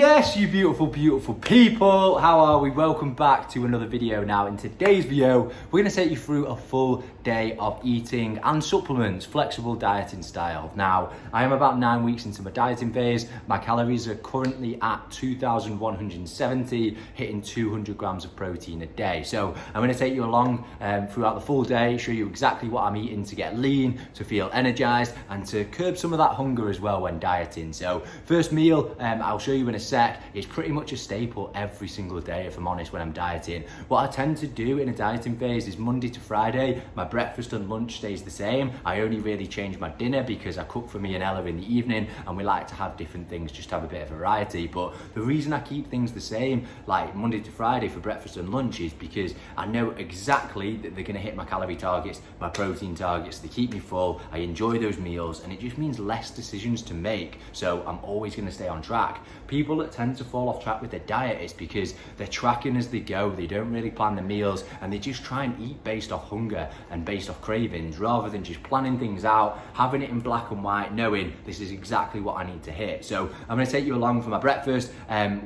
Yes, you beautiful, beautiful people. How are we? Welcome back to another video. Now, in today's video, we're gonna take you through a full day of eating and supplements, flexible dieting style. Now, I am about 9 weeks into my dieting phase. My calories are currently at 2,170, hitting 200 grams of protein a day. So I'm gonna take you along throughout the full day, show you exactly what I'm eating to get lean, to feel energized, and to curb some of that hunger as well when dieting. So first meal, I'll show you in a sec. It's pretty much a staple every single day, if I'm honest, when I'm dieting. What I tend to do in a dieting phase is Monday to Friday, my breakfast and lunch stays the same. I only really change my dinner because I cook for me and Ella in the evening, and we like to have different things, just to have a bit of variety. But the reason I keep things the same, like Monday to Friday for breakfast and lunch, is because I know exactly that they're gonna hit my calorie targets, my protein targets. They keep me full, I enjoy those meals, and it just means less decisions to make. So I'm always gonna stay on track. People that tend to fall off track with their diet is because they're tracking as they go. They don't really plan the meals, and they just try and eat based off hunger and based off cravings, rather than just planning things out, having it in black and white, knowing this is exactly what I need to hit. So I'm gonna take you along for my breakfast,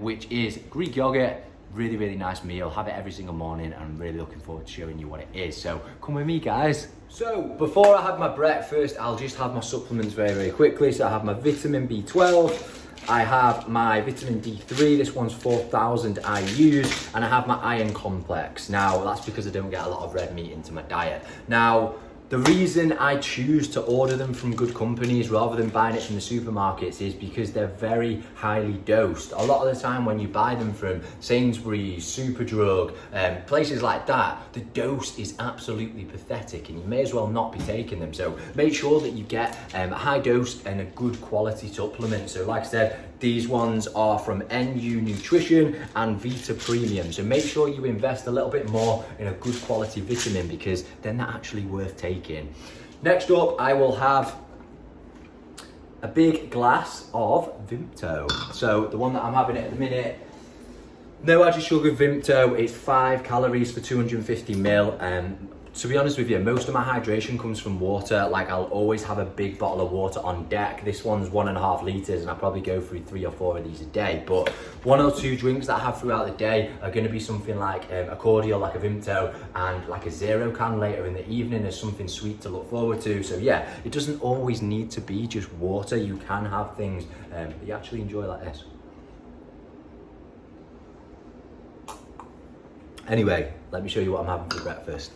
which is Greek yogurt. Really, really nice meal. Have it every single morning, and I'm really looking forward to showing you what it is. So come with me, guys. So before I have my breakfast, I'll just have my supplements very, very quickly. So I have my vitamin B12, I have my vitamin D3, this one's 4,000 IUs, and I have my iron complex. Now, that's because I don't get a lot of red meat into my diet. Now, the reason I choose to order them from good companies rather than buying it from the supermarkets is because they're very highly dosed. A lot of the time when you buy them from Sainsbury's, Superdrug, places like that, the dose is absolutely pathetic, and you may as well not be taking them. So make sure that you get a high dose and a good quality supplement. So like I said, these ones are from NU Nutrition and Vita Premium. So make sure you invest a little bit more in a good quality vitamin, because then they're actually worth taking. Next up, I will have a big glass of Vimto. So the one that I'm having at the minute, no added sugar Vimto. It's 5 calories for 250 ml. To be honest with you, most of my hydration comes from water. Like, I'll always have a big bottle of water on deck. This one's 1.5 litres, and I probably go through 3 or 4 of these a day. But 1 or 2 drinks that I have throughout the day are gonna be something like a cordial, like a Vimto, and like a zero can later in the evening as something sweet to look forward to. So yeah, it doesn't always need to be just water. You can have things that you actually enjoy like this. Anyway, let me show you what I'm having for breakfast.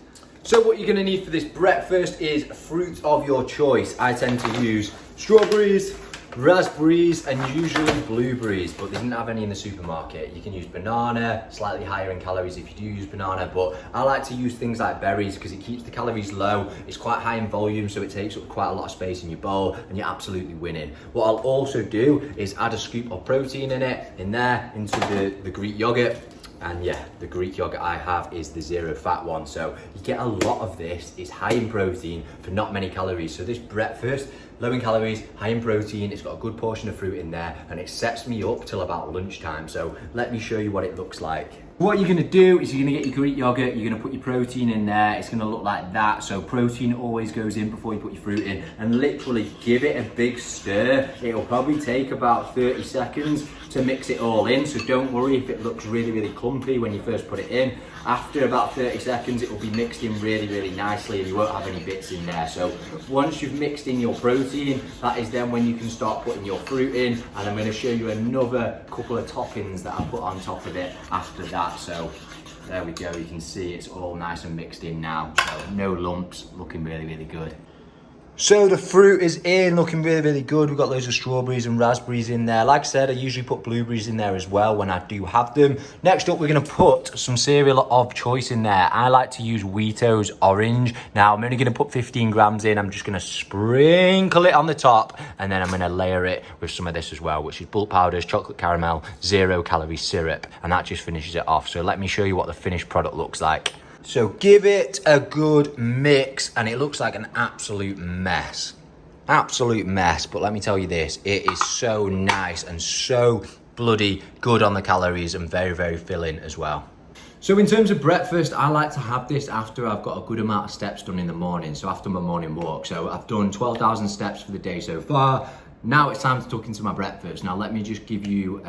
So what you're gonna need for this breakfast is fruit of your choice. I tend to use strawberries, raspberries, and usually blueberries, but they didn't have any in the supermarket. You can use banana, slightly higher in calories if you do use banana, but I like to use things like berries because it keeps the calories low. It's quite high in volume, so it takes up quite a lot of space in your bowl, and you're absolutely winning. What I'll also do is add a scoop of protein in there, into the Greek yogurt. And yeah, the Greek yogurt I have is the zero fat one. So you get a lot of this. It's high in protein for not many calories. So this breakfast, low in calories, high in protein, it's got a good portion of fruit in there, and it sets me up till about lunchtime. So let me show you what it looks like. What you're gonna do is you're gonna get your Greek yogurt, you're gonna put your protein in there. It's gonna look like that. So protein always goes in before you put your fruit in, and literally give it a big stir. It'll probably take about 30 seconds to mix it all in. So don't worry if it looks really, really clumpy when you first put it in. After about 30 seconds, it will be mixed in really, really nicely, and you won't have any bits in there. So once you've mixed in your protein, that is then when you can start putting your fruit in. And I'm gonna show you another couple of toppings that I put on top of it after that. So there we go, you can see it's all nice and mixed in now. So no lumps, looking really, really good. So the fruit is in, looking really, really good. We've got loads of strawberries and raspberries in there. Like I said, I usually put blueberries in there as well when I do have them. Next up, we're gonna put some cereal of choice in there. I like to use Wheatos Orange. Now, I'm only gonna put 15 grams in. I'm just gonna sprinkle it on the top, and then I'm gonna layer it with some of this as well, which is bulk powders, chocolate caramel, 0 calorie syrup, and that just finishes it off. So let me show you what the finished product looks like. So give it a good mix, and it looks like an absolute mess. Absolute mess, but let me tell you this, it is so nice and so bloody good on the calories, and very, very filling as well. So in terms of breakfast, I like to have this after I've got a good amount of steps done in the morning, so after my morning walk. So I've done 12,000 steps for the day so far. Now it's time to tuck into my breakfast. Now let me just give you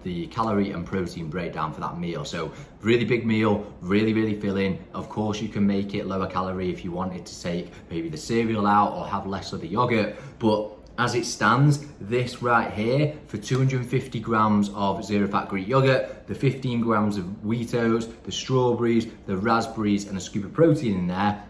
the calorie and protein breakdown for that meal. So really big meal, really filling. Of course you can make it lower calorie if you wanted to take maybe the cereal out or have less of the yogurt, but as it stands, this right here, for 250 grams of zero fat Greek yogurt, the 15 grams of wheat oats, the strawberries, the raspberries, and a scoop of protein in there,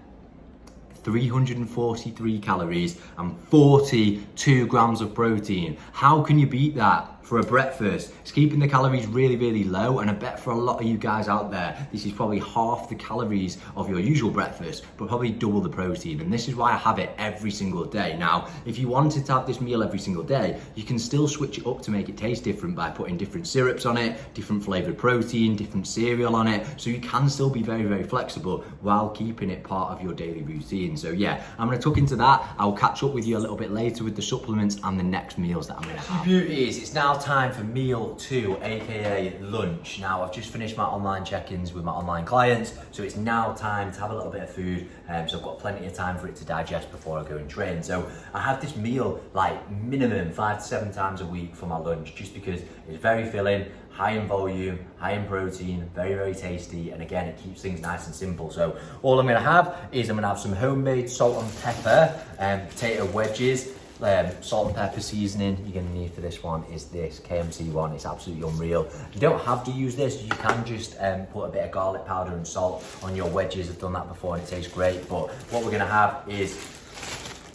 343 calories and 42 grams of protein. How can you beat that for a breakfast? It's keeping the calories really low, and I bet for a lot of you guys out there, this is probably half the calories of your usual breakfast, but probably double the protein. And this is why I have it every single day. Now, if you wanted to have this meal every single day, you can still switch it up to make it taste different by putting different syrups on it, different flavored protein, different cereal on it. So you can still be very flexible while keeping it part of your daily routine. So yeah, I'm gonna tuck into that. I'll catch up with you a little bit later with the supplements and the next meals that I'm gonna have. Beauties, it's now time for meal 2, aka lunch. Now I've just finished my online check-ins with my online clients, so it's now time to have a little bit of food. So I've got plenty of time for it to digest before I go and train. So I have this meal like minimum 5 to 7 times a week for my lunch, just because it's very filling, high in volume, high in protein, very tasty, and again, it keeps things nice and simple. So all I'm gonna have is I'm gonna have some homemade salt and pepper and potato wedges. Salt and pepper seasoning you're gonna need for this one is this KMC one. It's absolutely unreal. You don't have to use this, you can just put a bit of garlic powder and salt on your wedges. I've done that before and it tastes great. But what we're gonna have is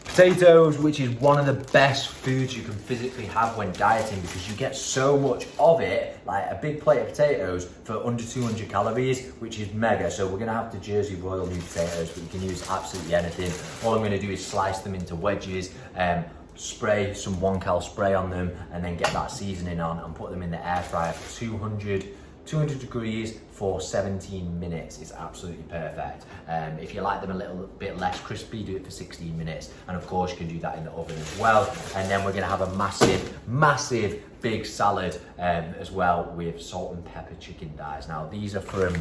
potatoes, which is one of the best foods you can physically have when dieting, because you get so much of it, like a big plate of potatoes for under 200 calories, which is mega. So we're gonna have the Jersey Royal new potatoes, but you can use absolutely anything. All I'm gonna do is slice them into wedges, spray some 1 cal spray on them, and then get that seasoning on and put them in the air fryer for 200 degrees for 17 minutes. It's absolutely perfect. If you like them a little bit less crispy, do it for 16 minutes. And of course you can do that in the oven as well. And then we're gonna have a massive big salad as well with salt and pepper chicken thighs. Now these are from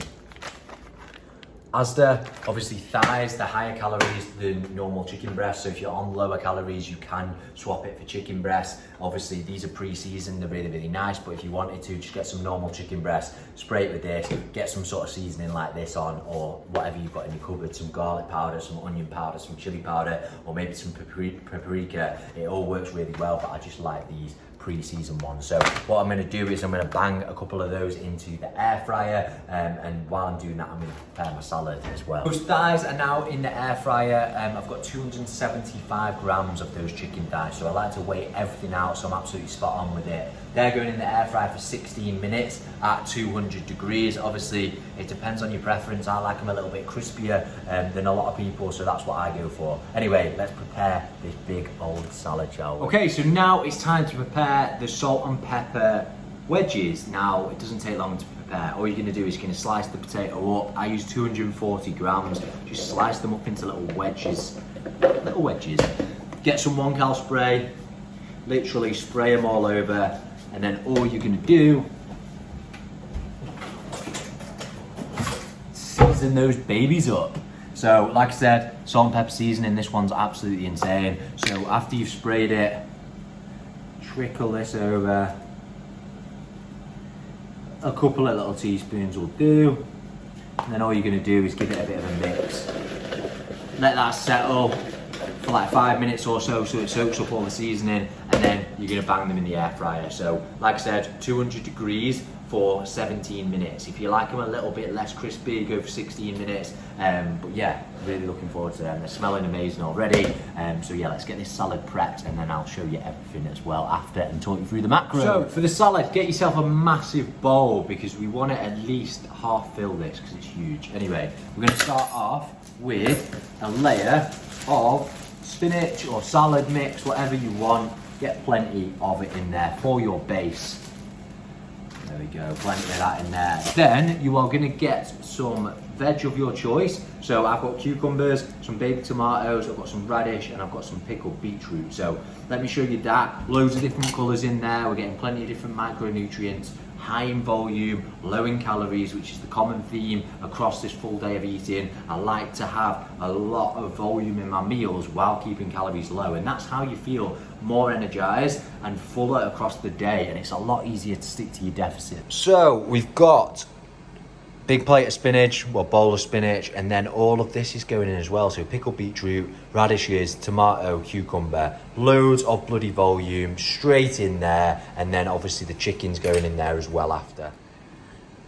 Asda. Obviously thighs, the higher calories than normal chicken breasts. So if you're on lower calories, you can swap it for chicken breasts. Obviously these are pre-seasoned, they're really nice, but if you wanted to, just get some normal chicken breasts, spray it with this, get some sort of seasoning like this on, or whatever you've got in your cupboard, some garlic powder, some onion powder, some chili powder, or maybe some paprika. It all works really well, but I just like these pre-seasoned ones. So what I'm gonna do is I'm gonna bang a couple of those into the air fryer, and while I'm doing that, I'm gonna prepare my salad as well. Those thighs are now in the air fryer. I've got 275 grams of those chicken thighs, so I like to weigh everything out, so I'm absolutely spot on with it. They're going in the air fryer for 16 minutes at 200 degrees. Obviously, it depends on your preference. I like them a little bit crispier than a lot of people, so that's what I go for. Anyway, let's prepare this big old salad, shall we? Okay, so now it's time to prepare the salt and pepper wedges. Now, it doesn't take long to prepare. All you're gonna do is you're gonna slice the potato up. I use 240 grams. Just slice them up into little wedges. Get some 1 cal spray, literally spray them all over. And then all you're gonna do, season those babies up. So like I said, salt and pepper seasoning, this one's absolutely insane. So after you've sprayed it, trickle this over. A couple of little teaspoons will do. And then all you're gonna do is give it a bit of a mix. Let that settle for like 5 minutes or so it soaks up all the seasoning, and then you're gonna bang them in the air fryer. So like I said, 200 degrees for 17 minutes. If you like them a little bit less crispy, go for 16 minutes. But yeah, really looking forward to them. They're smelling amazing already. So yeah, let's get this salad prepped, and then I'll show you everything as well after and talk you through the macros. So for the salad, get yourself a massive bowl, because we want to at least half fill this because it's huge. Anyway, we're gonna start off with a layer of spinach or salad mix, whatever you want. Get plenty of it in there for your base. There we go, plenty of that in there. Then you are gonna get some veg of your choice. So I've got cucumbers, some baby tomatoes, I've got some radish, and I've got some pickled beetroot. So let me show you that. Loads of different colors in there. We're getting plenty of different micronutrients, high in volume, low in calories, which is the common theme across this full day of eating. I like to have a lot of volume in my meals while keeping calories low, and that's how you feel more energized and fuller across the day, and it's a lot easier to stick to your deficit. So we've got big plate of spinach, well, bowl of spinach, and then all of this is going in as well. So pickled beetroot, radishes, tomato, cucumber, loads of bloody volume straight in there, and then obviously the chicken's going in there as well after.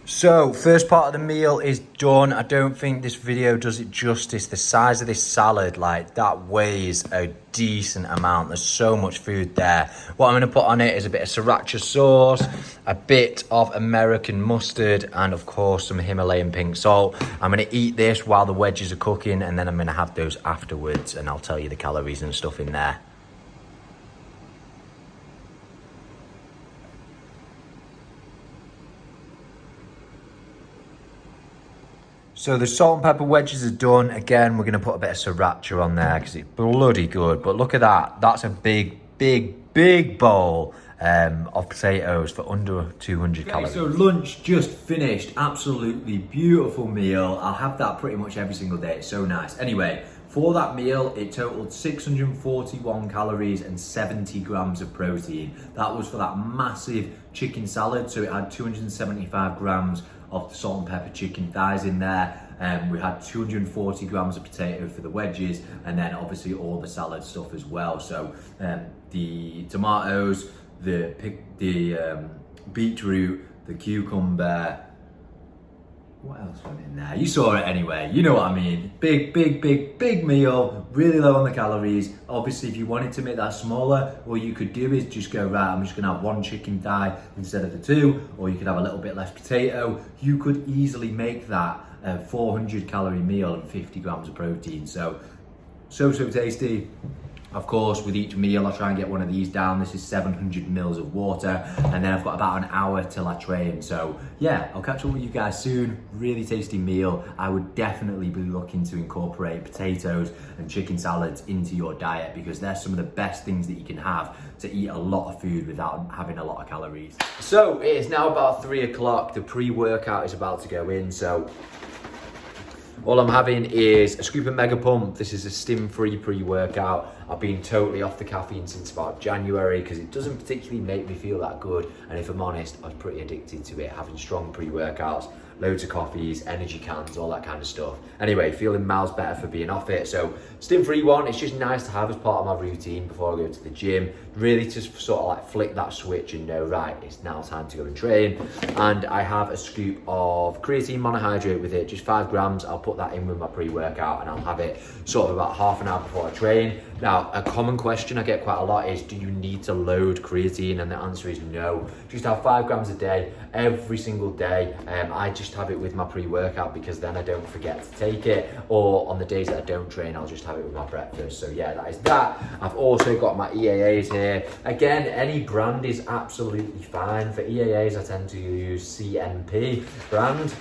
So, first part of the meal is done. I don't think this video does it justice. The size of this salad, like, that weighs a decent amount. There's so much food there. What I'm going to put on it is a bit of sriracha sauce, a bit of American mustard, and of course some Himalayan pink salt. I'm going to eat this while the wedges are cooking, and then I'm going to have those afterwards, and I'll tell you the calories and stuff in there. So the salt and pepper wedges are done. Again, we're going to put a bit of sriracha on there because it's bloody good. But look at that. That's a big bowl of potatoes for under 200 calories. So lunch just finished. Absolutely beautiful meal. I'll have that pretty much every single day. It's so nice. Anyway, for that meal, it totaled 641 calories and 70 grams of protein. That was for that massive chicken salad. So it had 275 grams of the salt and pepper chicken thighs in there. We had 240 grams of potato for the wedges, and then obviously all the salad stuff as well. So the tomatoes, the beetroot, the cucumber. What else went in there? You saw it anyway. You know what I mean. Big meal. Really low on the calories. Obviously, if you wanted to make that smaller, all you could do is just go, right, I'm just going to have one chicken thigh instead of the two, or you could have a little bit less potato. You could easily make that a 400 calorie meal and 50 grams of protein. So tasty. Of course, with each meal, I try and get one of these down. This is 700 mils of water, and then I've got about an hour till I train. So yeah, I'll catch up with you guys soon. Really tasty meal. I would definitely be looking to incorporate potatoes and chicken salads into your diet because they're some of the best things that you can have to eat a lot of food without having a lot of calories. So it is now about 3 o'clock. The pre-workout is about to go in. So all I'm having is a scoop of Mega Pump. This is a stim-free pre-workout. I've been totally off the caffeine since about January because it doesn't particularly make me feel that good. And if I'm honest, I was pretty addicted to it, having strong pre-workouts, loads of coffees, energy cans, all that kind of stuff. Anyway, feeling miles better for being off it. So stim-free one, it's just nice to have as part of my routine before I go to the gym. Really just sort of like flick that switch and know, right, it's now time to go and train. And I have a scoop of creatine monohydrate with it, just 5 grams. I'll put that in with my pre-workout and I'll have it sort of about half an hour before I train. Now, a common question I get quite a lot is, do you need to load creatine? And the answer is no. Just have 5 grams a day, every single day. I just have it with my pre-workout because then I don't forget to take it. Or on the days that I don't train, I'll just have it with my breakfast. So yeah, that is that. I've also got my EAAs here. Again, any brand is absolutely fine. For EAAs, I tend to use CNP brand.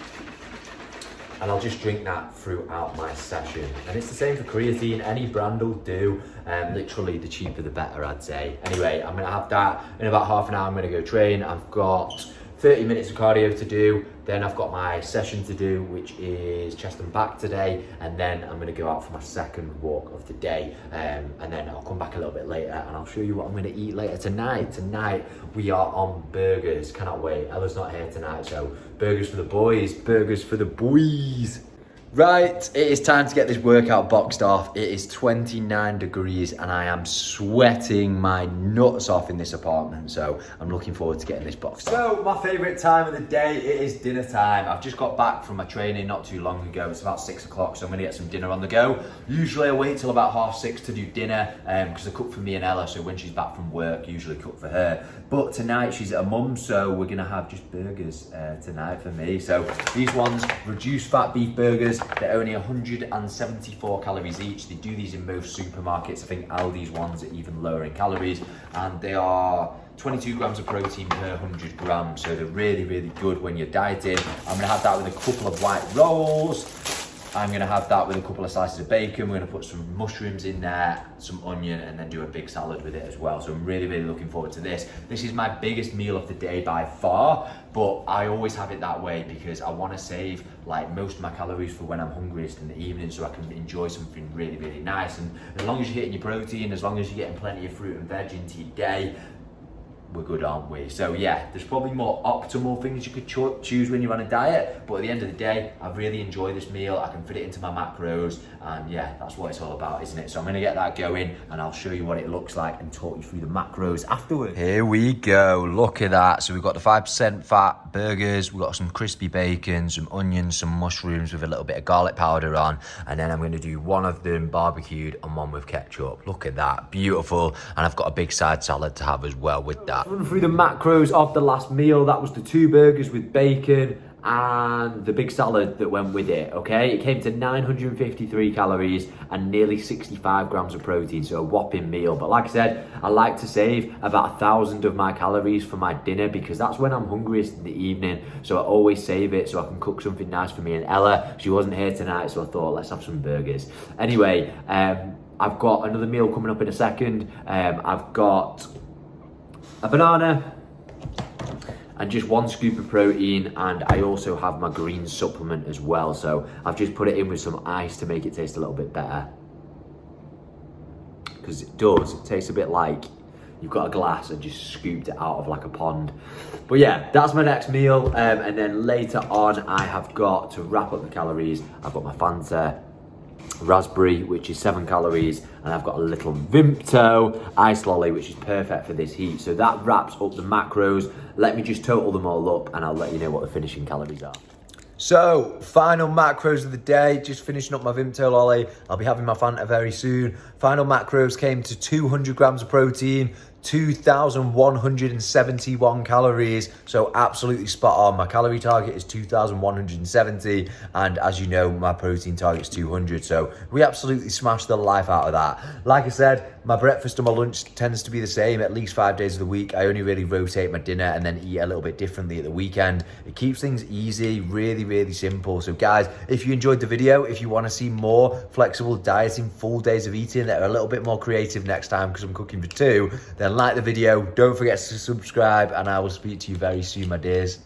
And I'll just drink that throughout my session. And it's the same for creatine, any brand will do. Literally, the cheaper the better, I'd say. Anyway, I'm gonna have that. In about half an hour, I'm gonna go train. I've got 30 minutes of cardio to do. Then I've got my session to do, which is chest and back today. And then I'm gonna go out for my second walk of the day. And then I'll come back a little bit later and I'll show you what I'm gonna eat later tonight. Tonight, we are on burgers. Cannot wait. Ella's not here tonight, so burgers for the boys, burgers for the boys. Right, it is time to get this workout boxed off. It is 29 degrees and I am sweating my nuts off in this apartment, so I'm looking forward to getting this boxed off. So, my favourite time of the day, it is dinner time. I've just got back from my training not too long ago. It's about 6 o'clock, so I'm gonna get some dinner on the go. Usually I wait till about 6:30 to do dinner because I cook for me and Ella, so when she's back from work, usually cook for her. But tonight she's at her mum's, so we're gonna have just burgers tonight for me. So these ones, reduced fat beef burgers. They're only 174 calories each. They do these in most supermarkets. I think Aldi's ones are even lower in calories. And they are 22 grams of protein per 100 grams. So they're really, really good when you're dieting. I'm gonna have that with a couple of white rolls. I'm gonna have that with a couple of slices of bacon. We're gonna put some mushrooms in there, some onion, and then do a big salad with it as well. So I'm really, really looking forward to this. This is my biggest meal of the day by far, but I always have it that way because I wanna save like most of my calories for when I'm hungriest in the evening so I can enjoy something really, really nice. And as long as you're hitting your protein, as long as you're getting plenty of fruit and veg into your day, we're good, aren't we? So yeah, there's probably more optimal things you could choose when you're on a diet, but at the end of the day, I really enjoy this meal. I can fit it into my macros, and yeah, that's what it's all about, isn't it? So I'm gonna get that going, and I'll show you what it looks like and talk you through the macros afterwards. Here we go, look at that. So we've got the 5% fat burgers, we've got some crispy bacon, some onions, some mushrooms with a little bit of garlic powder on, and then I'm gonna do one of them barbecued and one with ketchup. Look at that, beautiful. And I've got a big side salad to have as well with that. Run through the macros of the last meal. That was the 2 burgers with bacon and the big salad that went with it, okay? It came to 953 calories and nearly 65 grams of protein, so a whopping meal. But like I said, I like to save about 1,000 of my calories for my dinner because that's when I'm hungriest in the evening. So I always save it so I can cook something nice for me and Ella. She wasn't here tonight, so I thought, let's have some burgers. Anyway, I've got another meal coming up in a second. I've got a banana and just 1 scoop of protein, and I also have my green supplement as well, so I've just put it in with some ice to make it taste a little bit better, because it tastes a bit like you've got a glass and just scooped it out of like a pond. But yeah, that's my next meal, and then later on I have got, to wrap up the calories, I've got my Fanta raspberry, which is 7 calories, and I've got a little Vimto ice lolly, which is perfect for this heat. So that wraps up the macros. Let me just total them all up and I'll let you know what the finishing calories are. So, final macros of the day, just finishing up my Vimto lolly. I'll be having my Fanta very soon. Final macros came to 200 grams of protein, 2,171 calories, so absolutely spot on. My calorie target is 2,170, and as you know, my protein target is 200, so we absolutely smashed the life out of that. Like I said, my breakfast and my lunch tends to be the same at least 5 days of the week. I only really rotate my dinner and then eat a little bit differently at the weekend. It keeps things easy, really, really simple. So guys, if you enjoyed the video, if you want to see more flexible dieting, full days of eating that are a little bit more creative next time because I'm cooking for 2, then like the video, don't forget to subscribe, and I will speak to you very soon, my dears.